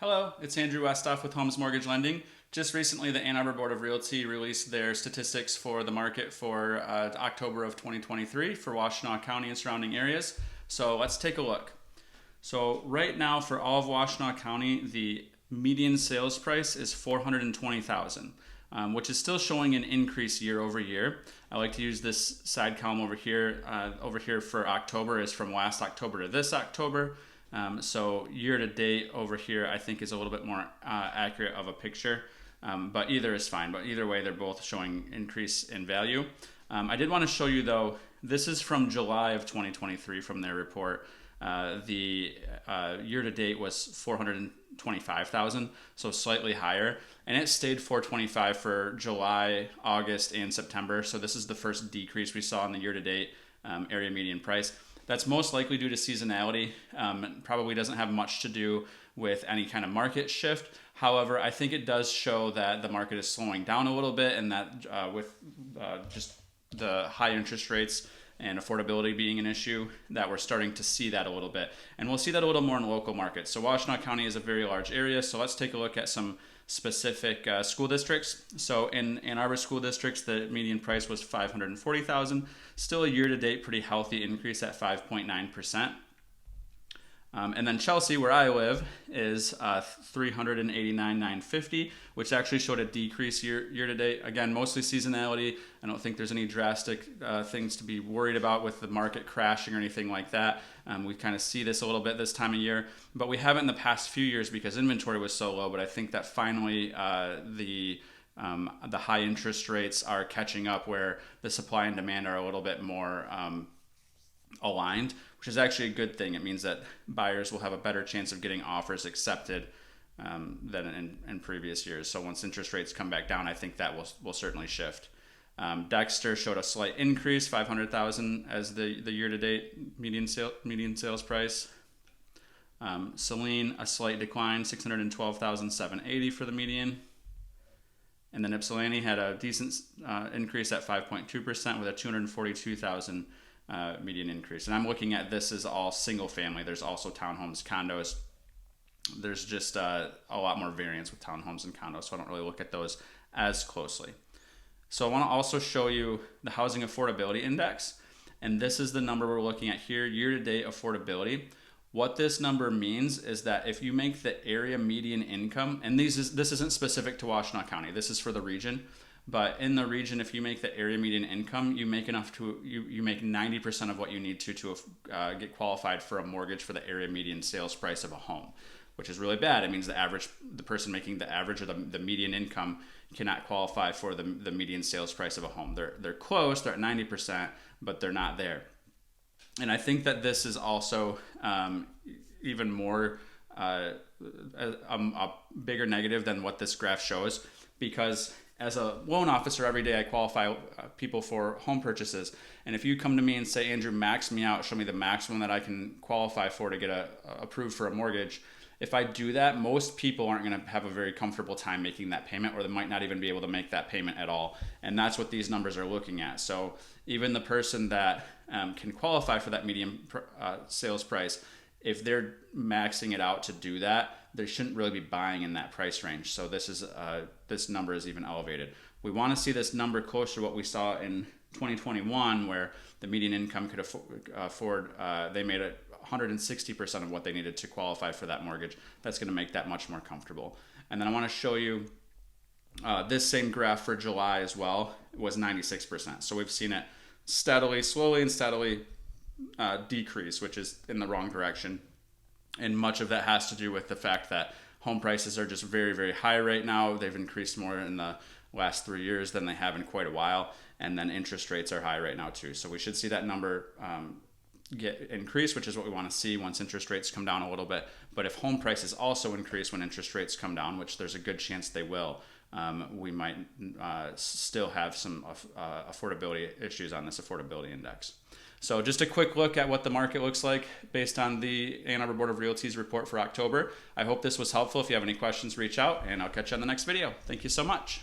Hello, it's Andrew Westhof with Homes Mortgage Lending. Just recently, the Ann Arbor Board of Realty released their statistics for the market for October of 2023 for Washtenaw County and surrounding areas. So let's take a look. So right now for all of Washtenaw County, the median sales price is $420,000, which is still showing an increase year over year. I like to use this side column over here for October is from last October to this October. So year to date over here, I think is a little bit more accurate of a picture, but either is fine. But either way, they're both showing increase in value. I did want to show you though, this is from July of 2023 from their report. The year to date was 425,000, so slightly higher, and it stayed 425 for July, August, and September. So this is the first decrease we saw in the year to date area median price. That's most likely due to seasonality. Probably doesn't have much to do with any kind of market shift. However, I think it does show that the market is slowing down a little bit, and that with just the high interest rates and affordability being an issue, that we're starting to see that a little bit. And we'll see that a little more in local markets. So Washtenaw County is a very large area, so let's take a look at some specific school districts. So in Ann Arbor school districts, the median price was $540,000, still a year-to-date pretty healthy increase at 5.9%. And then Chelsea, where I live, is $389,950, which actually showed a decrease year to date. Again, mostly seasonality. I don't think there's any drastic things to be worried about with the market crashing or anything like that. We kind of see this a little bit this time of year, but we haven't in the past few years because inventory was so low. But I think that finally the high interest rates are catching up, where the supply and demand are a little bit more aligned, which is actually a good thing. It means that buyers will have a better chance of getting offers accepted than in previous years. So once interest rates come back down, I think that will certainly shift. Dexter showed a slight increase, $500,000 as the year-to-date median sales price. Saline, a slight decline, $612,780 for the median. And then Ypsilanti had a decent increase at 5.2% with a $242,000 median increase. And I'm looking at this as all single family. There's also townhomes, condos. There's just a lot more variance with townhomes and condos, so I don't really look at those as closely. So I want to also show you the housing affordability index, and this is the number we're looking at here, year-to-date affordability. What this number means is that if you make the area median income, and this isn't specific to Washtenaw County, this is for the region, but in the region, if you make the area median income, you make enough to you make 90% of what you need to get qualified for a mortgage for the area median sales price of a home, which is really bad. It means the person making the average or the median income cannot qualify for the median sales price of a home. They're close, they're at 90%, but they're not there. And I think that this is also even more a bigger negative than what this graph shows, because as a loan officer, every day I qualify people for home purchases. And if you come to me and say, Andrew, max me out, show me the maximum that I can qualify for to get approved for a mortgage. If I do that, most people aren't going to have a very comfortable time making that payment, or they might not even be able to make that payment at all. And that's what these numbers are looking at. So even the person that can qualify for that median sales price, if they're maxing it out to do that, they shouldn't really be buying in that price range. So this number is even elevated. We want to see this number closer to what we saw in 2021, where the median income could afford they made it 160% of what they needed to qualify for that mortgage. That's going to make that much more comfortable. And then I want to show you this same graph for July as well. It was 96%. So we've seen it slowly and steadily decrease, which is in the wrong direction. And much of that has to do with the fact that home prices are just very, very high right now. They've increased more in the last 3 years than they have in quite a while. And then interest rates are high right now too. So we should see that number get increased, which is what we want to see once interest rates come down a little bit. But if home prices also increase when interest rates come down, which there's a good chance they will, we might still have some affordability issues on this affordability index. So just a quick look at what the market looks like based on the Ann Arbor Board of Realty's report for October. I hope this was helpful. If you have any questions, reach out, and I'll catch you on the next video. Thank you so much.